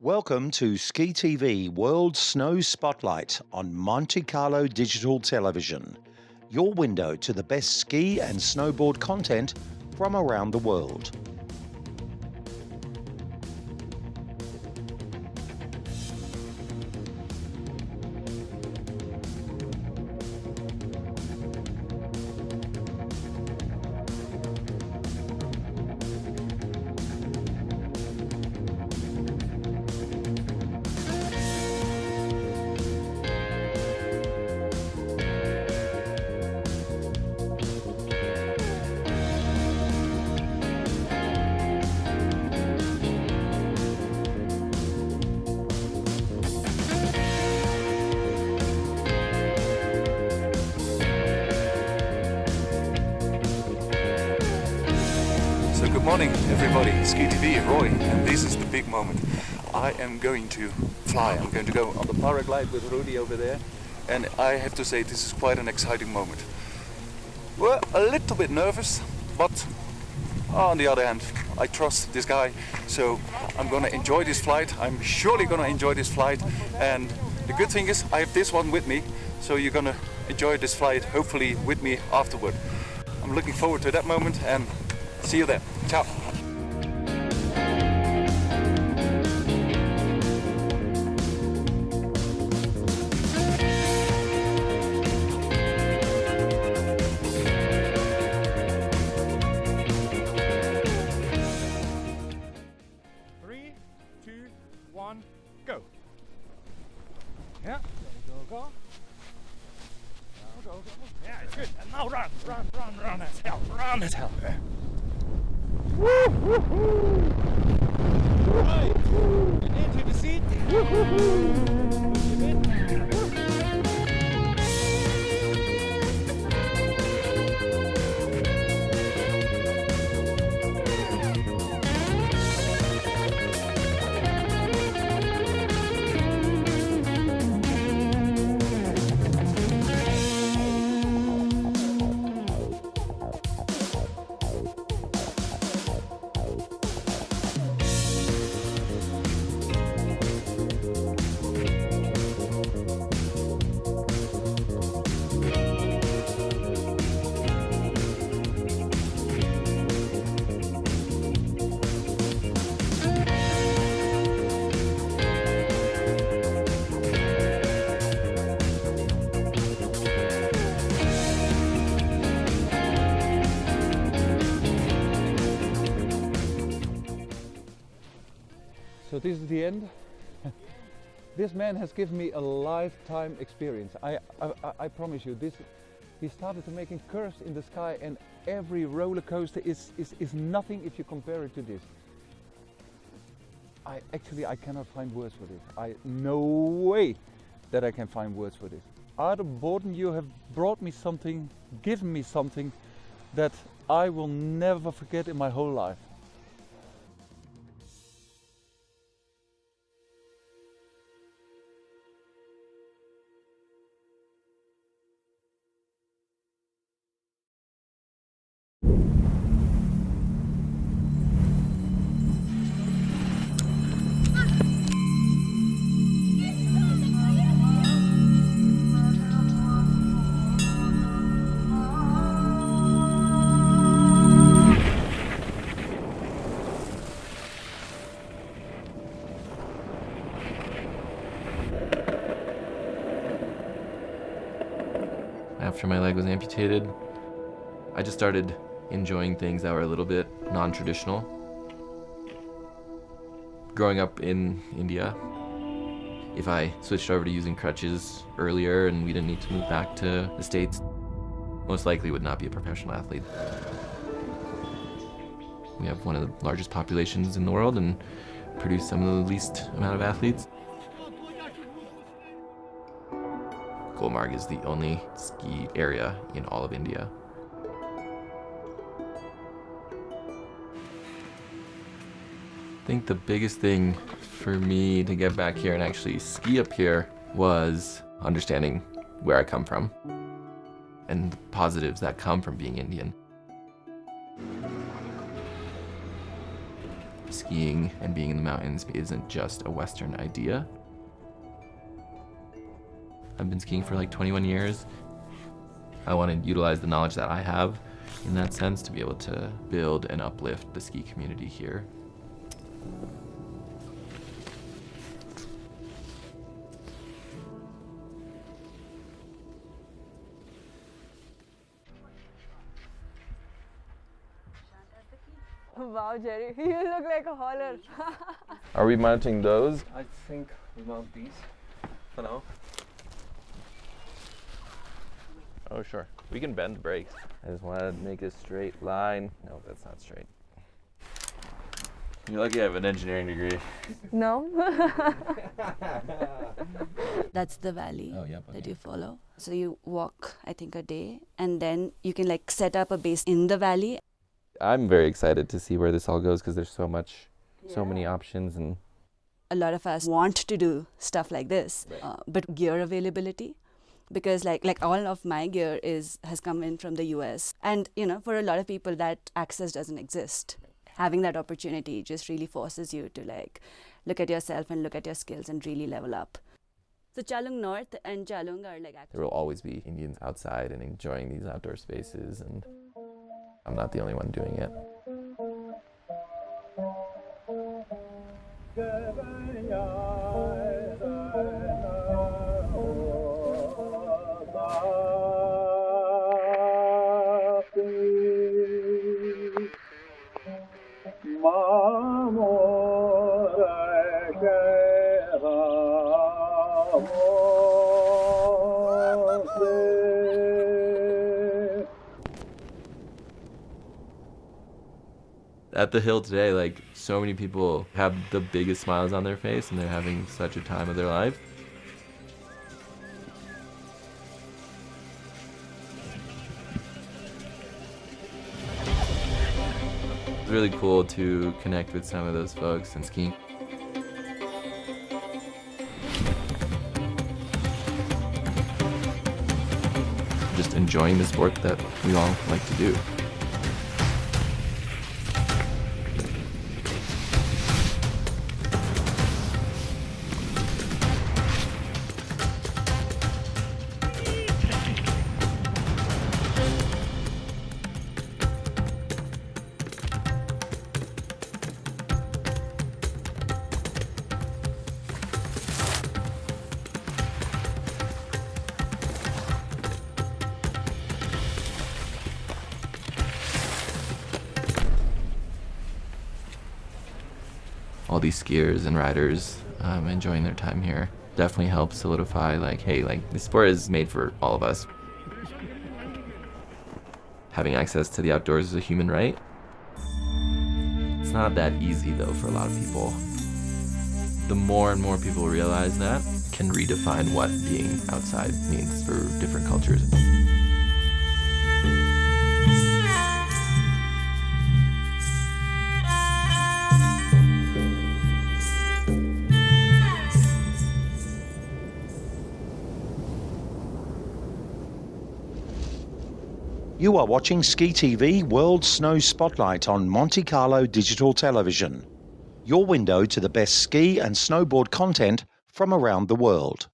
Welcome to Ski TV World Snow Spotlight on Monte Carlo Digital Television, your window to the best ski and snowboard content from around the world. Good morning everybody, SKITV, Roy, and this is the big moment. I am going to fly. I'm going to go on the paraglide with Rudy over there, and I have to say this is quite an exciting moment. Well, a little bit nervous, but on the other hand, I trust this guy, so I'm gonna enjoy this flight. I'm surely gonna enjoy this flight, and the good thing is I have this one with me, so you're gonna enjoy this flight hopefully with me afterward. I'm looking forward to that moment, and see you there. Ciao. Three, two, one, go. Yeah, go. Go. Yeah, it's good. And now run as hell. Run as hell. Woo! Right. And into the seat. So this is the end. This man has given me a lifetime experience. I promise you, he started to making curves in the sky, and every roller coaster is nothing if you compare it to this. I cannot find words for this. No way that I can find words for this. Out of boredom, you have brought me something, given me something that I will never forget in my whole life. After my leg was amputated, I just started enjoying things that were a little bit non-traditional. Growing up in India, if I switched over to using crutches earlier and we didn't need to move back to the States, most likely would not be a professional athlete. We have one of the largest populations in the world and produce some of the least amount of athletes. Gulmarg is the only ski area in all of India. I think the biggest thing for me to get back here and actually ski up here was understanding where I come from and the positives that come from being Indian. skiing and being in the mountains isn't just a Western idea. I've been skiing for like 21 years. I want to utilize the knowledge that I have in that sense to be able to build and uplift the ski community here. Wow, Jerry, you look like a hauler. Are we mounting those? I think we mount these for now. Oh, sure. We can bend the brakes. I just want to make a straight line. No, that's not straight. You're lucky I have an engineering degree. No? That's the valley Oh, yep, that okay. you follow. So you walk, I think, a day, and then you can like set up a base in the valley. I'm very excited to see where this all goes because there's so many options, and A lot of us want to do stuff like this, but gear availability, because like all of my gear has come in from the US, and you know, for a lot of people that access doesn't exist. Having that opportunity just really forces you to like look at yourself and look at your skills and really level up. So Chalung North and Chalung are like There will always be Indians outside and enjoying these outdoor spaces, and I'm not the only one doing it. At the hill today, like, so many people have the biggest smiles on their face and they're having such a time of their life. It's really cool to connect with some of those folks and skiing. Just enjoying the sport that we all like to do. All these skiers and riders enjoying their time here definitely helps solidify, like, hey, like, this sport is made for all of us. Having access to the outdoors is a human right. It's not that easy, though, for a lot of people. The more and more people realize that, can redefine what being outside means for different cultures. You are watching Ski TV World Snow Spotlight on Monte Carlo Digital Television, your window to the best ski and snowboard content from around the world.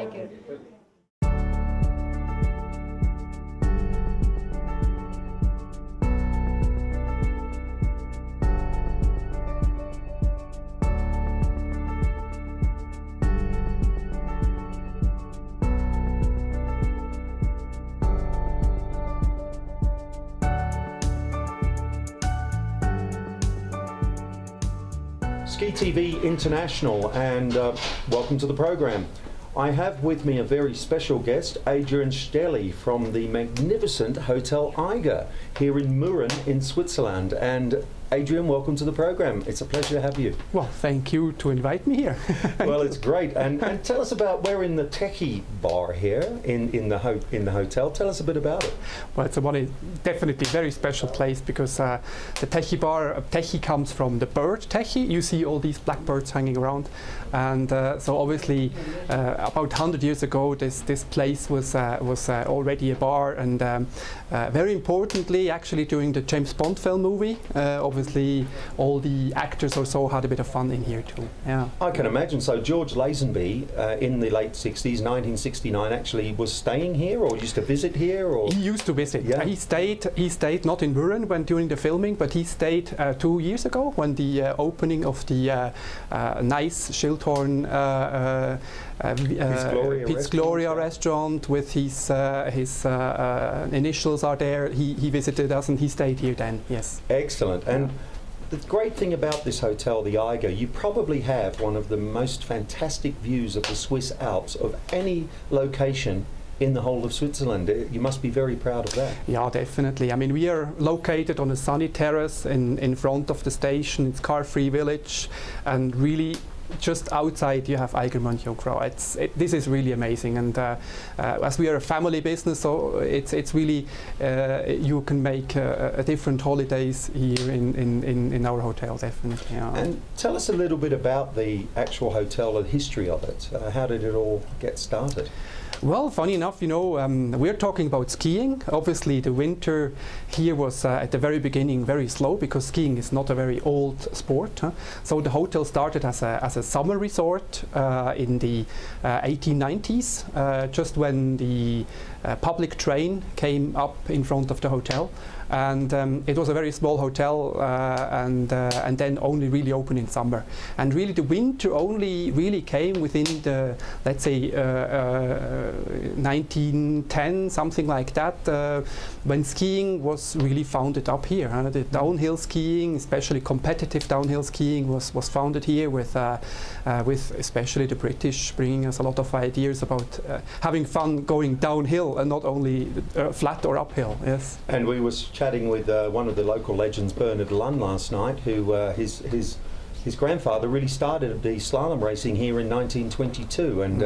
Eiger. SKITV International, and welcome to the program. I have with me a very special guest, Adrian Stelli from the magnificent Hotel Eiger here in Mürren in Switzerland. And Adrian, welcome to the program. It's a pleasure to have you. Well, thank you to invite me here. Well, it's great. And tell us about, we're in the Techie bar here in the hotel. Tell us a bit about it. Well, it's definitely very special place because the Techie bar, Techie comes from the bird Techie. You see all these blackbirds hanging around. And so obviously about 100 years ago this place was already a bar, and very importantly actually during the James Bond film movie obviously all the actors or so had a bit of fun in here too. Yeah, I can imagine. So George Lazenby in the late 60s, 1969, actually was staying here or used to visit here? Or he used to visit. Yeah. He stayed not in Mürren when during the filming, but he stayed 2 years ago when the opening of the nice Schildhorn Piz Gloria restaurant with his initials are there. He visited us and he stayed here then. Yes. Excellent. And the great thing about this hotel, the Eiger, you probably have one of the most fantastic views of the Swiss Alps of any location in the whole of Switzerland. You must be very proud of that. Yeah, definitely. I mean, we are located on a sunny terrace in front of the station. It's car-free village, and really just outside you have Eiger-Mönchengladbach. This is really amazing, and as we are a family business, so it's really you can make different holidays here in our hotel, definitely. Yeah. And tell us a little bit about the actual hotel, the history of it. How did it all get started? Well, funny enough, you know, we're talking about skiing. Obviously, the winter here was at the very beginning very slow because skiing is not a very old sport. Huh? So the hotel started as a summer resort in the 1890s, just when the public train came up in front of the hotel. And it was a very small hotel, and then only really open in summer. And really the winter only really came within the, let's say, 1910, something like that, when skiing was really founded up here. The downhill skiing, especially competitive downhill skiing, was founded here with especially the British bringing us a lot of ideas about having fun going downhill and not only flat or uphill. Yes. And we was chatting with one of the local legends, Bernard Lunn, last night, who his grandfather really started the slalom racing here in 1922, and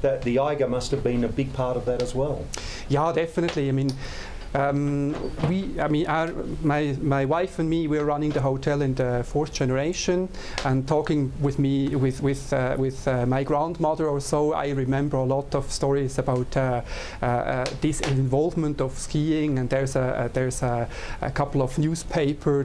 that the Eiger must have been a big part of that as well. Yeah, definitely. I mean, my wife and me, we're running the hotel in the 4th generation, and talking with my grandmother or so, I remember a lot of stories about this involvement of skiing. And there's a couple of newspaper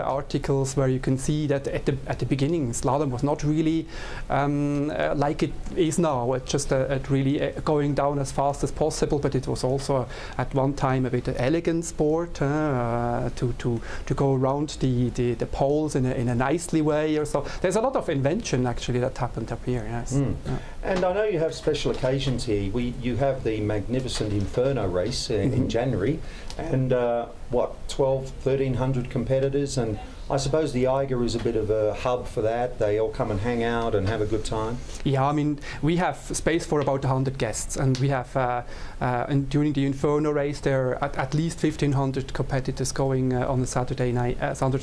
articles where you can see that at the beginning slalom was not really like it is now. It's just really going down as fast as possible, but it was also at one time a bit elegant sport to go around the poles in a nicely way or so. There's a lot of invention actually that happened up here. Yes. Yeah. And I know you have special occasions here. You have the magnificent Inferno race in January, and 1,300 competitors, and I suppose the Eiger is a bit of a hub for that. They all come and hang out and have a good time. Yeah, I mean, we have space for about 100 guests, and we have and during the Inferno race there are at least 1,500 competitors going on the Saturday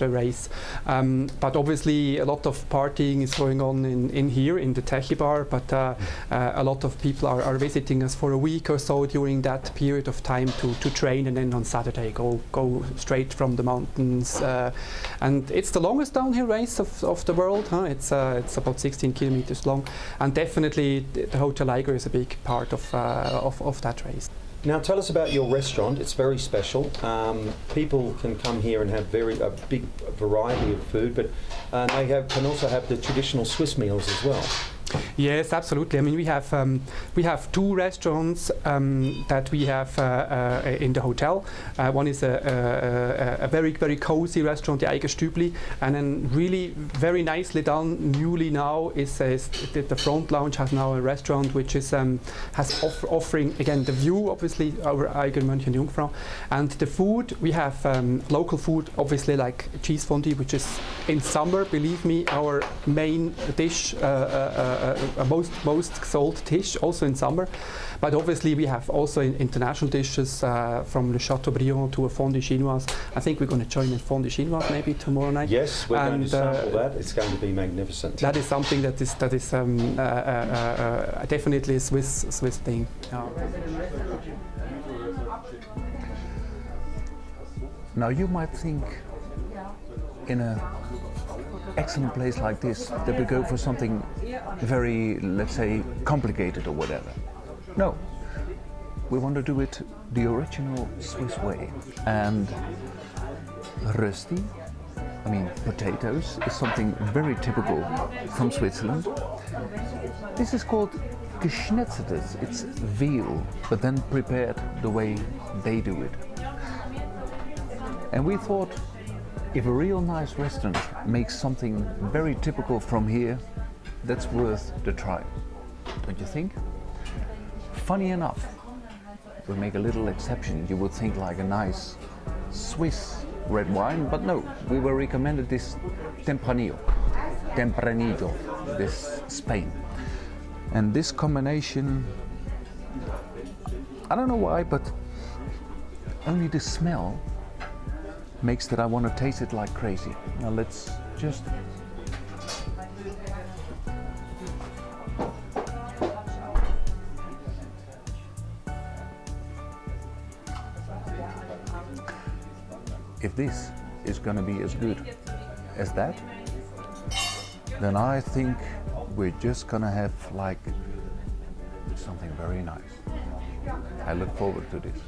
race. But obviously a lot of partying is going on in here in the Techie bar, but a lot of people are visiting us for a week or so during that period of time to train, and then on Saturday go straight from the mountains. And it's the longest downhill race of the world. Huh? It's about 16 kilometers long, and definitely the Hotel Eiger is a big part of that race. Now tell us about your restaurant. It's very special. People can come here and have a big variety of food, but they can also have the traditional Swiss meals as well. Yes, absolutely. I mean, we have two restaurants that we have in the hotel. One is a very cozy restaurant, the Eiger Stübli, and then really very nicely done. Newly now is the front lounge has now a restaurant which is offering again the view, obviously our Eiger München Jungfrau, and the food we have local food, obviously like cheese fondue, which is in summer, believe me, our main dish. Most sold dish also in summer, but obviously we have also international dishes from le Chateaubriand to a fondue chinoise. I think we're going to join in fondue chinoise maybe tomorrow night. Yes, we're going to sample that. It's going to be magnificent. That is something that is definitely a Swiss thing. Yeah. Now you might think in a excellent place like this that we go for something very, let's say, complicated or whatever. No, we want to do it the original Swiss way. And rösti, I mean potatoes, is something very typical from Switzerland. This is called geschnetzeltes. It's veal, but then prepared the way they do it. And we thought, if a real nice restaurant makes something very typical from here, that's worth the try. Don't you think? Funny enough, we make a little exception. You would think like a nice Swiss red wine, but no, we were recommended this Tempranillo, this Spain. And this combination, I don't know why, but only the smell makes that I want to taste it like crazy. Now let's just if this is going to be as good as that, then I think we're just going to have like something very nice. I look forward to this.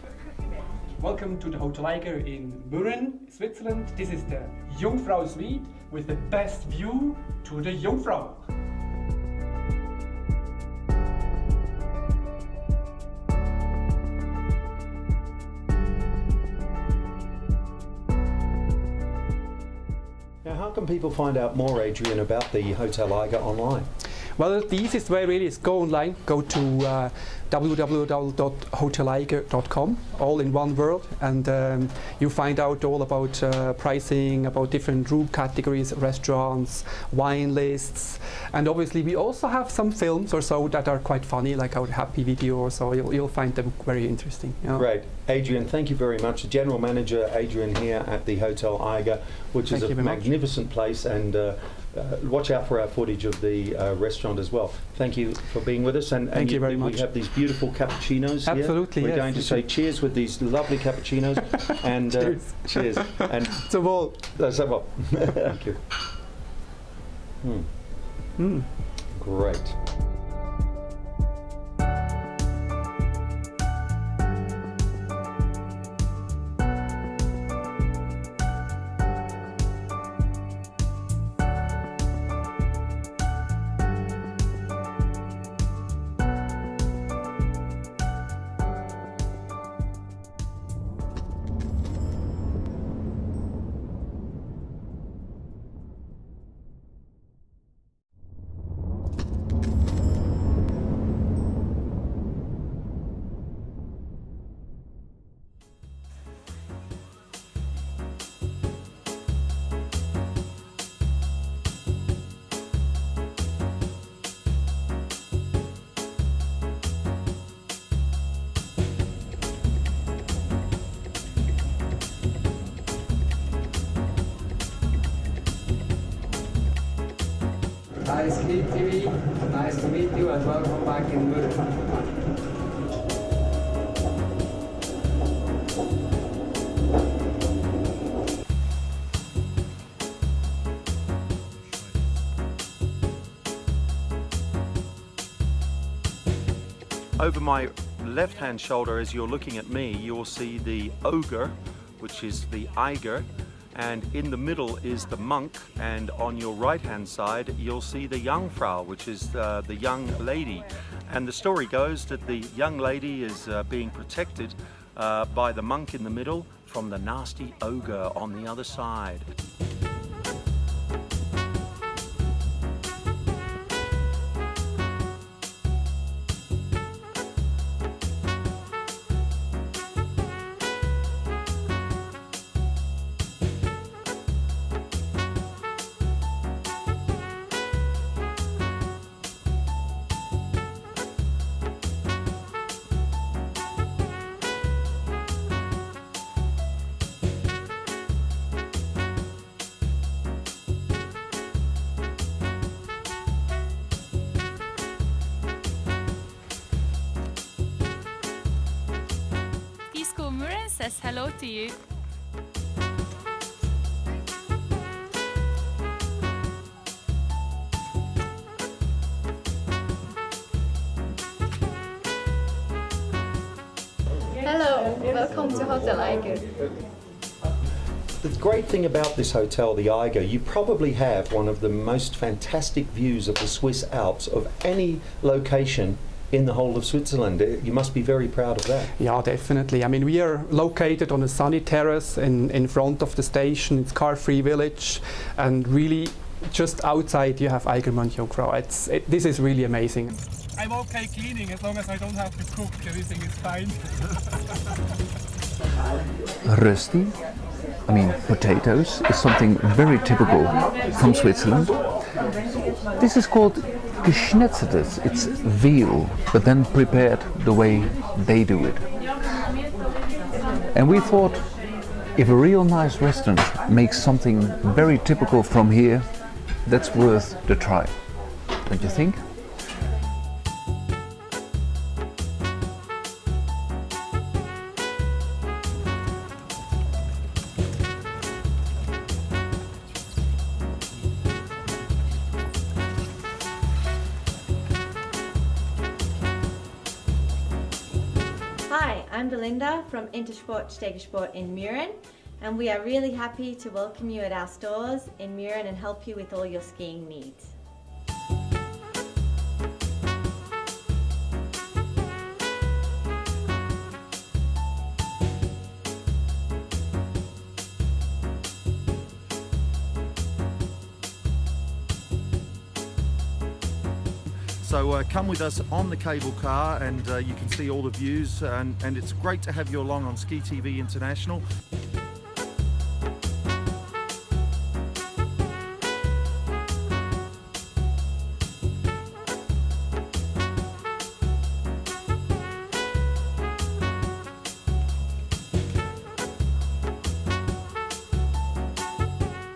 Welcome to the Hotel Eiger in Mürren, Switzerland. This is the Jungfrau Suite with the best view to the Jungfrau. Now, how can people find out more, Adrian, about the Hotel Eiger online? Well, the easiest way really is go online, go to www.hoteleiger.com, all in one word, and you find out all about pricing, about different room categories, restaurants, wine lists, and obviously we also have some films or so that are quite funny, like our happy video or so. You'll find them very interesting. Yeah. Great. Adrian, thank you very much. The General Manager, Adrian, here at the Hotel Eiger, which is a magnificent place, and watch out for our footage of the restaurant as well. Thank you for being with us. And thank you very much. We have these beautiful cappuccinos Absolutely, here. We're yes. going to say cheers with these lovely cappuccinos. And cheers. Cheers. And so well. Thank you. Great. Hi, SKITV. Nice to meet you and welcome back in Mürren. Over my left-hand shoulder, as you're looking at me, you'll see the ogre, which is the Eiger, and in the middle is the monk, and on your right hand side you'll see the Jungfrau, which is the young lady. And the story goes that the young lady is being protected by the monk in the middle from the nasty ogre on the other side. Murin says hello to you. Hello, welcome to Hotel Eiger. The great thing about this hotel, the Eiger, you probably have one of the most fantastic views of the Swiss Alps of any location in the whole of Switzerland. You must be very proud of that. Yeah, definitely. I mean, we are located on a sunny terrace in front of the station. It's car-free village, and really just outside you have Eigermond-Jungfrau. This is really amazing. I'm okay cleaning as long as I don't have to cook. Everything is fine. Rösti, I mean potatoes, is something very typical from Switzerland. This is called Geschnetzeltes. It's veal, but then prepared the way they do it. And we thought, if a real nice restaurant makes something very typical from here, that's worth the try. Don't you think? Hi, I'm Belinda from Intersport Stegersport in Murin, and we are really happy to welcome you at our stores in Murin and help you with all your skiing needs. So come with us on the cable car, and you can see all the views, and it's great to have you along on Ski TV International.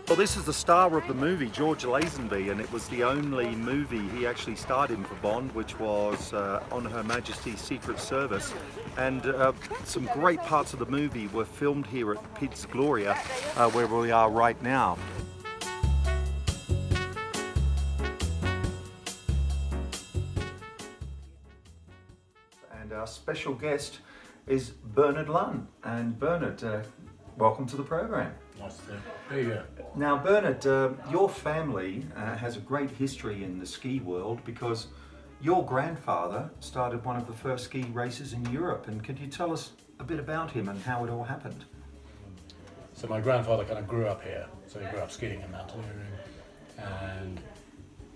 Well, this is the star of the movie, George Lazenby, and it was the only movie he actually starred in for Bond, which was on Her Majesty's Secret Service. And some great parts of the movie were filmed here at Piz Gloria, where we are right now. And our special guest is Bernard Lunn. And Bernard, welcome to the program. Nice to be here. Now, Bernard, your family has a great history in the ski world because your grandfather started one of the first ski races in Europe. And could you tell us a bit about him and how it all happened? So my grandfather kind of grew up here. So he grew up skiing and mountaineering, and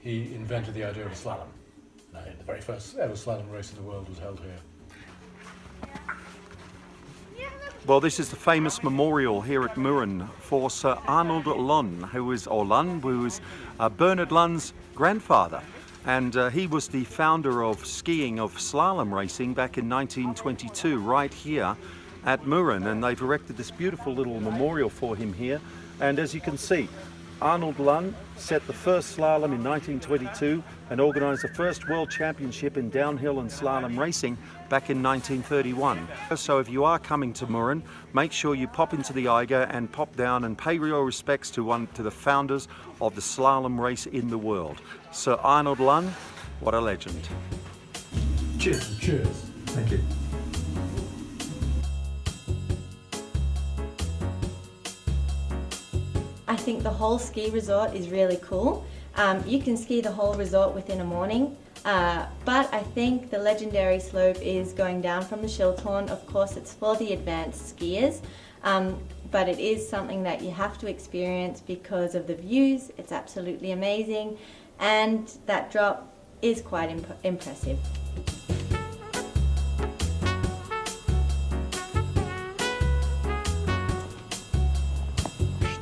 he invented the idea of a slalom. The very first ever slalom race in the world was held here. Well, this is the famous memorial here at Murin for Sir Arnold Lunn, who is Bernard Lunn's grandfather. And he was the founder of skiing, of slalom racing back in 1922, right here at Murin. And they've erected this beautiful little memorial for him here. And as you can see, Arnold Lunn set the first slalom in 1922 and organised the first world championship in downhill and slalom racing back in 1931. So if you are coming to Murin, make sure you pop into the Eiger and pop down and pay your respects to the founders of the slalom race in the world. Sir Arnold Lunn, what a legend. Cheers. Cheers. Thank you. I think the whole ski resort is really cool. You can ski the whole resort within a morning, but I think the legendary slope is going down from the Schildhorn. Of course, it's for the advanced skiers, but it is something that you have to experience because of the views. It's absolutely amazing, and that drop is quite impressive.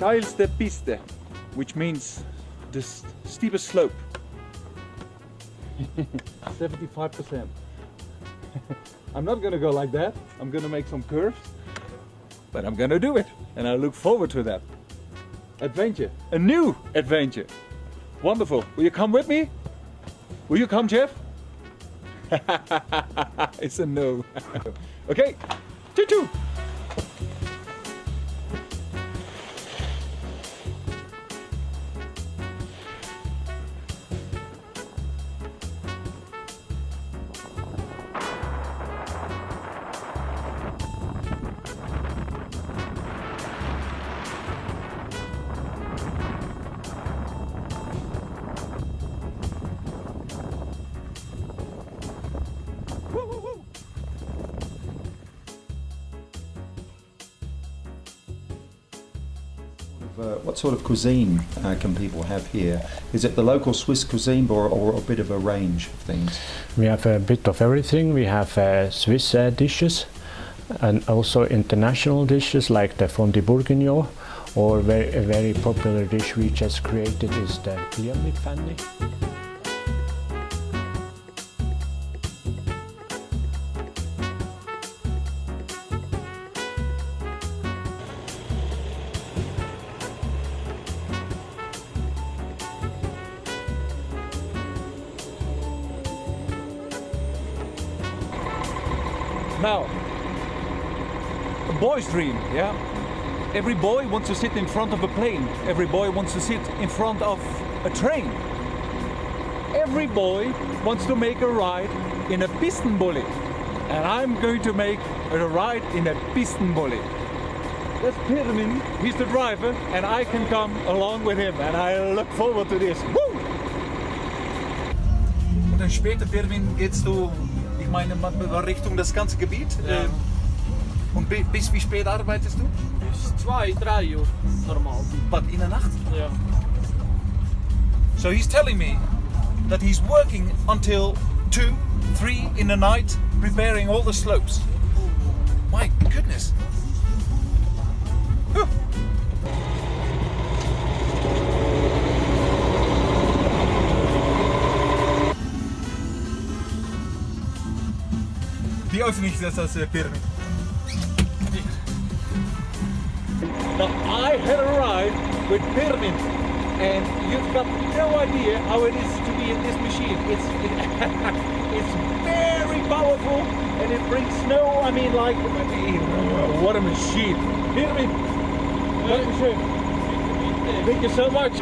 Steilste Piste, which means the steepest slope. 75%. I'm not gonna go like that. I'm gonna make some curves, but I'm gonna do it, and I look forward to that. Adventure, a new adventure. Wonderful. Will you come with me? Will you come, Jeff? It's a no. Okay, choo-choo. What sort of cuisine can people have here? Is it the local Swiss cuisine or a bit of a range of things? We have a bit of everything. We have Swiss dishes and also international dishes like the fondue bourguignon, or a very popular dish we just created is the Pyramidpfanne. Now, a boy's dream, yeah? Every boy wants to sit in front of a plane. Every boy wants to sit in front of a train. Every boy wants to make a ride in a pistenbolide. And I'm going to make a ride in a pistenbolide. That's Pirmin, he's the driver, and I can come along with him. And I look forward to this. Woo! Und dann später, Pirmin, gehst du, ich meine, Richtung das ganze Gebiet. Ja. Und bis wie spät arbeitest du? Bis 2-3 Uhr normal. But in der Nacht? Ja. So he's telling me that he's working until 2, 3 in the night, preparing all the slopes. My goodness. Whew. Wie öffentlich ist das Pyramid? Now, I had a ride with Pirmin, and you've got no idea how it is to be in this machine. It's very powerful, and it brings snow. I mean, like, what a machine! Pirmin, thank you so much.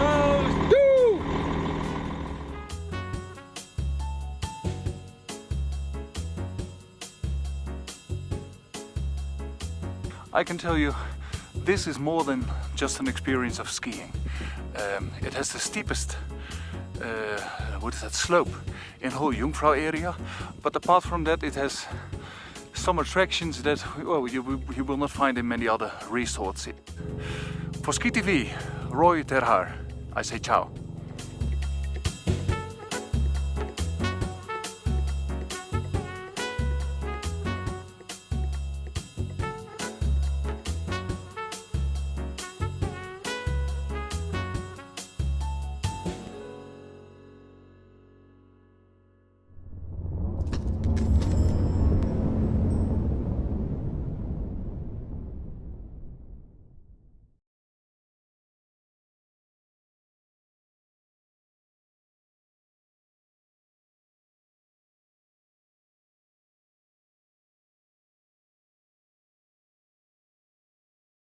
I can tell you, this is more than just an experience of skiing. It has the steepest slope in the whole Jungfrau area, but apart from that it has some attractions that you will not find in many other resorts. For Ski TV, Roy ter Haar, I say ciao.